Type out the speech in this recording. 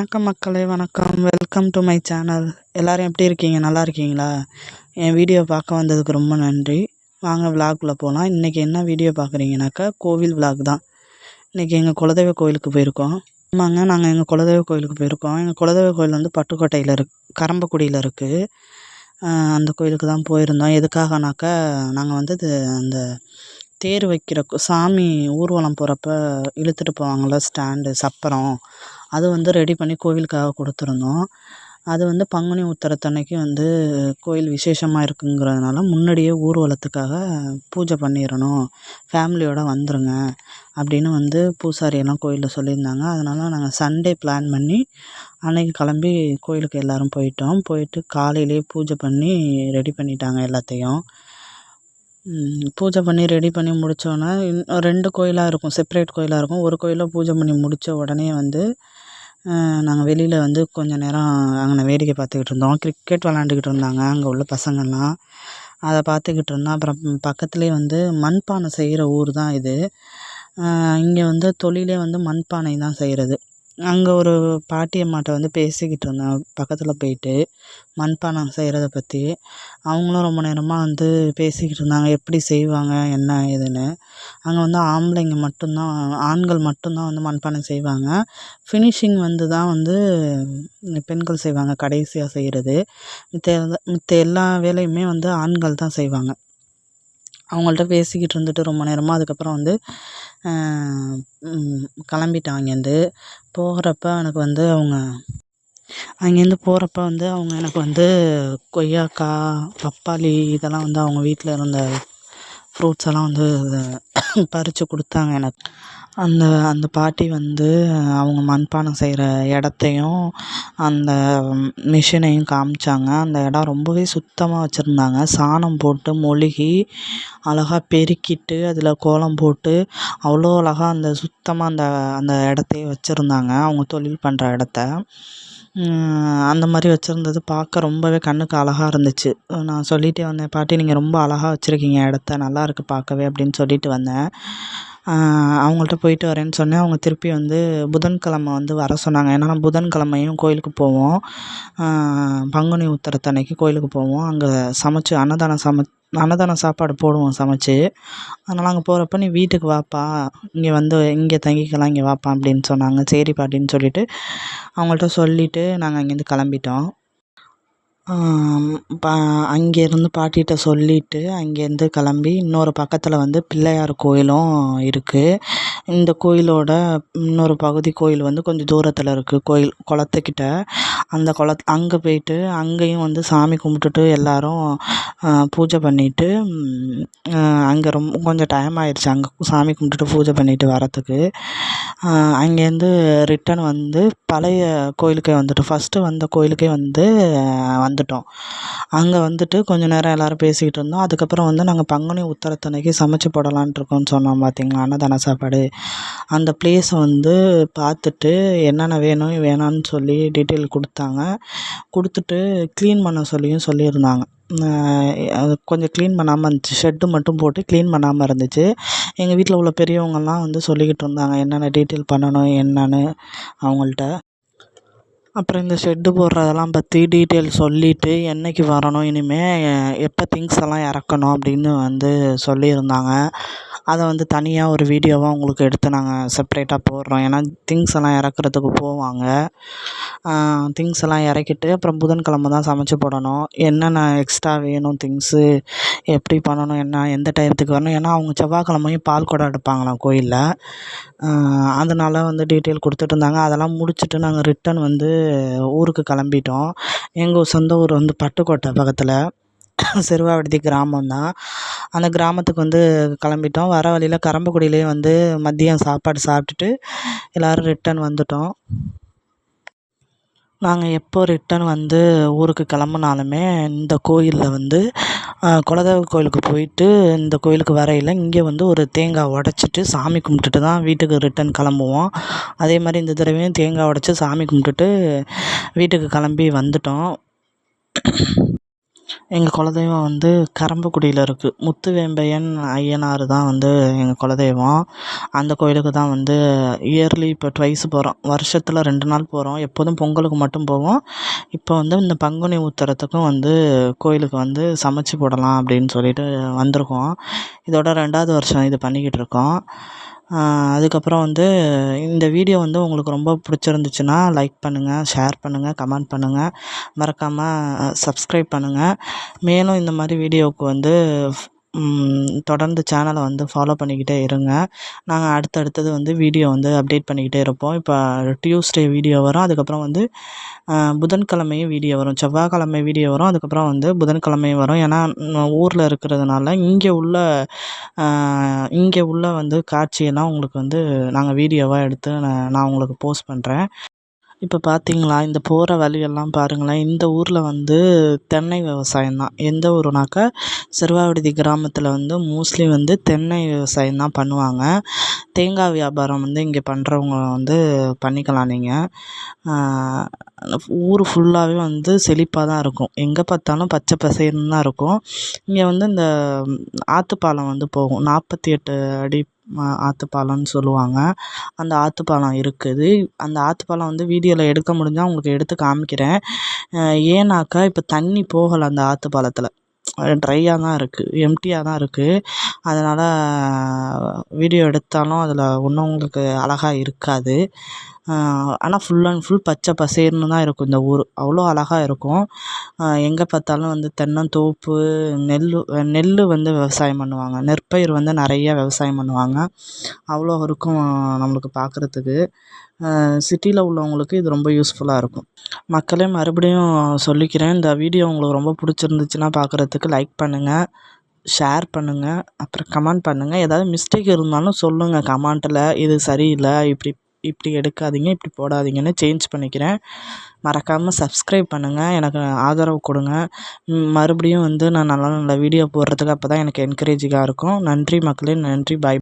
வணக்கம் மக்களே, வணக்கம். Welcome to my channel. எல்லோரும் எப்படி இருக்கீங்க? நல்லா இருக்கீங்களா? என் வீடியோ பார்க்க வந்ததுக்கு ரொம்ப நன்றி. வாங்க விலாகுள்ளே போகலாம். இன்றைக்கி என்ன வீடியோ பார்க்குறீங்கனாக்கா, கோவில் விலாக் தான். இன்றைக்கி எங்கள் குலதெய்வ கோயிலுக்கு போயிருக்கோம். ஆமாங்க, நாங்கள் எங்கள் குலதெய்வ கோயிலுக்கு போயிருக்கோம். எங்கள் குலதெய்வ கோயில் வந்து பட்டுக்கோட்டையில் கரம்பக்குடியில் இருக்குது. அந்த கோயிலுக்கு தான் போயிருந்தோம். எதுக்காகனாக்கா, நாங்கள் வந்து அந்த தேர் வைக்கிற சாமி ஊர்வலம் போகிறப்ப இழுத்துட்டு போவாங்கள்ல ஸ்டாண்டு சப்பரம், அது வந்து ரெடி பண்ணி கோவிலுக்காக கொடுத்துருந்தோம். அது வந்து பங்குனி உத்திரத்தன்னைக்கு வந்து கோயில் விசேஷமாக இருக்குங்கிறதுனால முன்னாடியே ஊர்வலத்துக்காக பூஜை பண்ணிடணும், ஃபேமிலியோடு வந்துருங்க அப்படின்னு வந்து பூசாரியெல்லாம் கோயிலில் சொல்லியிருந்தாங்க. அதனால் நாங்கள் சண்டே பிளான் பண்ணி அன்னைக்கு கிளம்பி கோயிலுக்கு எல்லோரும் போயிட்டு காலையிலேயே பூஜை பண்ணி ரெடி பண்ணிட்டாங்க எல்லாத்தையும். பூஜை பண்ணி ரெடி பண்ணி முடித்தோன்னே 2 கோயிலாக இருக்கும், செப்பரேட் கோயிலாக இருக்கும். ஒரு கோயிலில் பூஜை பண்ணி முடித்த உடனே வந்து நாங்கள் வெளியில் வந்து கொஞ்சம் நேரம் அங்கே வேடிக்கை பார்த்துக்கிட்டு இருந்தோம். கிரிக்கெட் விளாண்டுக்கிட்டு இருந்தாங்க அங்கே உள்ள பசங்கள்லாம். அதை பார்த்துக்கிட்டு இருந்தோம். அப்புறம் பக்கத்துலேயே வந்து மண்பானை செய்கிற ஊர் தான் இது. இங்கே வந்து தொழிலே வந்து மண்பானை தான் செய்கிறது. அங்கே ஒரு பாட்டி அம்மாட்ட வந்து பேசிக்கிட்டு இருந்தேன் பக்கத்தில் போயிட்டு, மண்பானை செய்கிறத பற்றி. அவங்களும் ரொம்ப நேரமாக வந்து பேசிக்கிட்டு இருந்தாங்க, எப்படி செய்வாங்க என்ன ஏதுன்னு. அங்கே வந்து ஆண்கள் மட்டும்தான் வந்து மண்பானை செய்வாங்க. ஃபினிஷிங் வந்து தான் வந்து பெண்கள் செய்வாங்க, கடைசியாக செய்கிறது. மித்த எல்லா வேலையுமே வந்து ஆண்கள் தான் செய்வாங்க. அவங்கள்ட்ட பேசிக்கிட்டு இருந்துட்டு ரொம்ப நேரமாக அதுக்கப்புறம் வந்து கிளம்பிட்டேன் அங்கேருந்து. போகிறப்ப எனக்கு வந்து அங்கேருந்து போகிறப்ப வந்து அவங்க எனக்கு வந்து கொய்யாக்காய், பப்பாளி இதெல்லாம் வந்து அவங்க வீட்டில் இருந்த ஃப்ரூட்ஸ் எல்லாம் வந்து பறித்து கொடுத்தாங்க எனக்கு. அந்த பாட்டி வந்து அவங்க மண்பானை செய்கிற இடத்தையும் அந்த மிஷினையும் காமிச்சாங்க. அந்த இடம் ரொம்பவே சுத்தமாக வச்சுருந்தாங்க. சாணம் போட்டு மொழுகி அழகாக பெருக்கிட்டு அதில் கோலம் போட்டு அவ்வளோ அழகாக அந்த சுத்தமாக அந்த இடத்தையே வச்சுருந்தாங்க, அவங்க தொழில் பண்ணுற இடத்த. அந்த மாதிரி வச்சுருந்தது பார்க்க ரொம்பவே கண்ணுக்கு அழகாக இருந்துச்சு. நான் சொல்லிகிட்டே வந்தேன், பாட்டி நீங்கள் ரொம்ப அழகாக வச்சுருக்கீங்க இடத்த, நல்லா இருக்குது பார்க்கவே அப்படின்னு சொல்லிட்டு வந்தேன். அவங்கள்ட்ட போயிட்டு வரேன்னு சொன்னேன். அவங்க திருப்பி வந்து புதன்கிழமை வந்து வர சொன்னாங்க. ஏன்னா நான் புதன்கிழமையும் கோயிலுக்கு போவோம், பங்குனி உத்திரத்தன்னைக்கு கோயிலுக்கு போவோம். அங்கே சமைச்சு அன்னதான சாப்பாடு போடுவோம் சமைச்சு. அதனால் அங்கே போகிறப்ப நீ வீட்டுக்கு வாப்பா, இங்கே தங்கிக்கலாம், இங்கே வாப்பா அப்படின்னு சொன்னாங்க. சரி பாட்டின்னு சொல்லிவிட்டு அவங்கள்ட்ட சொல்லிவிட்டு நாங்கள் அங்கேருந்து கிளம்பிட்டோம். அங்கேருந்து பாட்டிகிட்ட சொல்லிவிட்டு அங்கேருந்து கிளம்பி இன்னொரு பக்கத்தில் வந்து பிள்ளையார் கோயிலும் இருக்குது. இந்த கோயிலோட இன்னொரு பகுதி கோயில் வந்து கொஞ்சம் தூரத்தில் இருக்குது, கோயில் குளத்துக்கிட்ட. அந்த அங்கே போயிட்டு அங்கேயும் வந்து சாமி கும்பிட்டுட்டு எல்லோரும் பூஜை பண்ணிவிட்டு அங்கே கொஞ்சம் டைம் ஆயிடுச்சு அங்கே சாமி கும்பிட்டுட்டு பூஜை பண்ணிவிட்டு வரத்துக்கு. அங்கேருந்து ரிட்டன் வந்து பழைய கோயிலுக்கே வந்துட்டோம். ஃபஸ்ட்டு வந்த கோயிலுக்கே வந்துட்டோம். அங்கே வந்துட்டு கொஞ்சம் நேரம் எல்லோரும் பேசிக்கிட்டு இருந்தோம். அதுக்கப்புறம் வந்து நாங்கள் பங்குனி உத்திரத்தன்னைக்கு சமைச்சு போடலான்ட்டு இருக்கோம்னு சொன்னோம் பார்த்தீங்களா, அன்னதான சாப்பாடு. அந்த பிளேஸை வந்து பார்த்துட்டு என்னென்ன வேணான்னு சொல்லி டீட்டெயில் கொடுத்துட்டு க்ளீன் பண்ண சொல்லியிருந்தாங்க. அது கொஞ்சம் க்ளீன் பண்ணாமல் இருந்துச்சு, ஷெட்டு மட்டும் போட்டு க்ளீன் பண்ணாமல் இருந்துச்சு. எங்கள் வீட்டில் உள்ள பெரியவங்கள்லாம் வந்து சொல்லிக்கிட்டு இருந்தாங்க என்னென்ன டீட்டெயில் பண்ணணும் என்னன்னு அவங்கள்ட்ட. அப்புறம் இந்த ஷெட்டு போடுறதெல்லாம் பற்றி டீட்டெயில் சொல்லிவிட்டு என்றைக்கு வரணும், இனிமேல் எப்போ திங்ஸ் எல்லாம் இறக்கணும் அப்படின்னு வந்து சொல்லியிருந்தாங்க. அதை வந்து தனியாக ஒரு வீடியோவாக உங்களுக்கு எடுத்து நாங்கள் செப்ரேட்டாக போடுறோம். ஏன்னா திங்ஸ் எல்லாம் இறக்குறதுக்கு போவாங்க. திங்ஸ் எல்லாம் இறக்கிட்டு அப்புறம் புதன்கிழமை தான் சமைச்சு போடணும். என்னென்ன எக்ஸ்ட்ரா வேணும் திங்ஸு, எப்படி பண்ணணும், எந்த டயத்துக்கு வரணும். ஏன்னா அவங்க செவ்வாய்க்கிழமையும் பால் குடம் எடுப்பாங்களாம் கோயிலில். அதனால் வந்து டீட்டெயில் கொடுத்துட்டு இருந்தாங்க. அதெல்லாம் முடிச்சுட்டு நாங்கள் ரிட்டன் வந்து ஊருக்கு கிளம்பிட்டோம். எங்கள் சொந்த ஊர் வந்து பட்டுக்கோட்டை பக்கத்தில் சிறுவாவிடுதி கிராமம் தான். அந்த கிராமத்துக்கு வந்து கிளம்பிட்டோம். வர வழியில் கரம்பக்குடியிலே வந்து மதியம் சாப்பாடு சாப்பிட்டுட்டு எல்லோரும் ரிட்டன் வந்துட்டோம். நாங்கள் எப்போ ரிட்டன் வந்து ஊருக்கு கிளம்புனாலுமே இந்த கோயிலில் வந்து குலதெய்வ கோயிலுக்கு போயிட்டு இந்த கோயிலுக்கு வரையில் இங்கே வந்து ஒரு தேங்காய் உடச்சிட்டு சாமி கும்பிட்டுட்டு தான் வீட்டுக்கு ரிட்டன் கிளம்புவோம். அதே மாதிரி இந்த தடவையும் தேங்காய் உடச்சி சாமி கும்பிட்டுட்டு வீட்டுக்கு கிளம்பி வந்துட்டோம். எங்கள் குலதெய்வம் வந்து கரம்பக்குடியில் இருக்குது. முத்துவேம்பையன் ஐயனார் தான் வந்து எங்கள் குலதெய்வம். அந்த கோயிலுக்கு தான் வந்து இயர்லி இப்போ ட்வைஸ் போகிறோம். வருஷத்தில் 2 நாள் போகிறோம். எப்போதும் பொங்கலுக்கு மட்டும் போவோம். இப்போ வந்து இந்த பங்குனி உத்திரத்துக்கும் வந்து கோயிலுக்கு வந்து சமைச்சு போடலாம் அப்படின்னு சொல்லிட்டு வந்திருக்கோம். இதோட 2வது வருஷம் இது பண்ணிக்கிட்டு இருக்கோம். அதுக்கப்புறம் வந்து இந்த வீடியோ வந்து உங்களுக்கு ரொம்ப பிடிச்சிருந்துச்சுன்னா லைக் பண்ணுங்கள், ஷேர் பண்ணுங்கள், கமெண்ட் பண்ணுங்கள். மறக்காமல் சப்ஸ்கிரைப் பண்ணுங்கள். மேலும் இந்த மாதிரி வீடியோவுக்கு வந்து தொடர்ந்து சேனலை வந்து ஃபாலோ பண்ணிக்கிட்டே இருங்க. நாங்கள் அடுத்தடுத்தது வந்து வீடியோ வந்து அப்டேட் பண்ணிக்கிட்டே இருப்போம். இப்போ டியூஸ்டே வீடியோ வரும். அதுக்கப்புறம் வந்து புதன்கிழமையும் வீடியோ வரும். செவ்வாய்க்கிழமை வீடியோ வரும். அதுக்கப்புறம் வந்து புதன்கிழமையும் வரும். ஏன்னா ஊரில் இருக்கிறதுனால இங்கே உள்ள வந்து காட்சியெல்லாம் உங்களுக்கு வந்து நாங்கள் வீடியோவாக எடுத்து நான் உங்களுக்கு போஸ்ட் பண்ணுறேன். இப்போ பார்த்தீங்களா, இந்த போகிற வழியெல்லாம் பாருங்களேன். இந்த ஊரில் வந்து தென்னை விவசாயம் தான். எந்த ஊருனாக்கா சிறுவாவிடுதி கிராமத்தில் வந்து மோஸ்ட்லி வந்து தென்னை விவசாயம் தான் பண்ணுவாங்க. தேங்காய் வியாபாரம் வந்து இங்கே பண்ணுறவங்க வந்து பண்ணிக்கலாம் நீங்கள். ஊர் ஃபுல்லாகவே வந்து செழிப்பாக தான் இருக்கும். எங்கே பார்த்தாலும் பச்சை பசேல்னு தான் இருக்கும். இங்கே வந்து இந்த ஆற்றுப்பாலம் வந்து போகும். 48 அடி ஆற்றுப்பாலம்னு சொல்லுவாங்க. அந்த ஆற்றுப்பாலம் இருக்குது. அந்த ஆற்றுப்பாலம் வந்து வீடியோவில் எடுக்க முடிஞ்சால் உங்களுக்கு எடுத்து காமிக்கிறேன். ஏன்னாக்கா இப்போ தண்ணி போகலை அந்த ஆற்றுப்பாலத்தில். ட்ரையாக தான் இருக்குது, எம்டியாக தான் இருக்குது. அதனால் வீடியோ எடுத்தாலும் அதில் ஒன்றும் உங்களுக்கு அழகாக இருக்காது. ஆனால் ஃபுல் அண்ட் ஃபுல் பச்சை பசேல்னு தான் இருக்கும் இந்த ஊர். அவ்வளோ அழகாக இருக்கும். எங்கே பார்த்தாலும் வந்து தென்னந்தோப்பு, நெல் வந்து விவசாயம் பண்ணுவாங்க. நெற்பயிர் வந்து நிறைய விவசாயம் பண்ணுவாங்க. அவ்வளோ இருக்கும் நம்மளுக்கு பார்க்குறதுக்கு. சிட்டியில் உள்ளவங்களுக்கு இது ரொம்ப யூஸ்ஃபுல்லாக இருக்கும். மக்களே, மறுபடியும் சொல்லிக்கிறேன், இந்த வீடியோ உங்களுக்கு ரொம்ப பிடிச்சிருந்துச்சுன்னா பார்க்குறதுக்கு லைக் பண்ணுங்கள், ஷேர் பண்ணுங்கள், அப்புறம் கமெண்ட் பண்ணுங்கள். ஏதாவது மிஸ்டேக் இருந்தாலும் சொல்லுங்கள் கமெண்ட்டில். இது சரியில்லை, இப்படி எடுக்காதீங்க, இப்படி போடாதீங்கன்னு சேஞ்ச் பண்ணிக்கிறேன். மறக்காமல் சப்ஸ்கிரைப் பண்ணுங்கள், எனக்கு ஆதரவு கொடுங்க. மறுபடியும் வந்து நான் நல்ல நல்ல வீடியோ போடுறதுக்கு அப்போ தான் எனக்கு என்கரேஜிங்காக இருக்கும். நன்றி மக்களே, நன்றி, பாய்.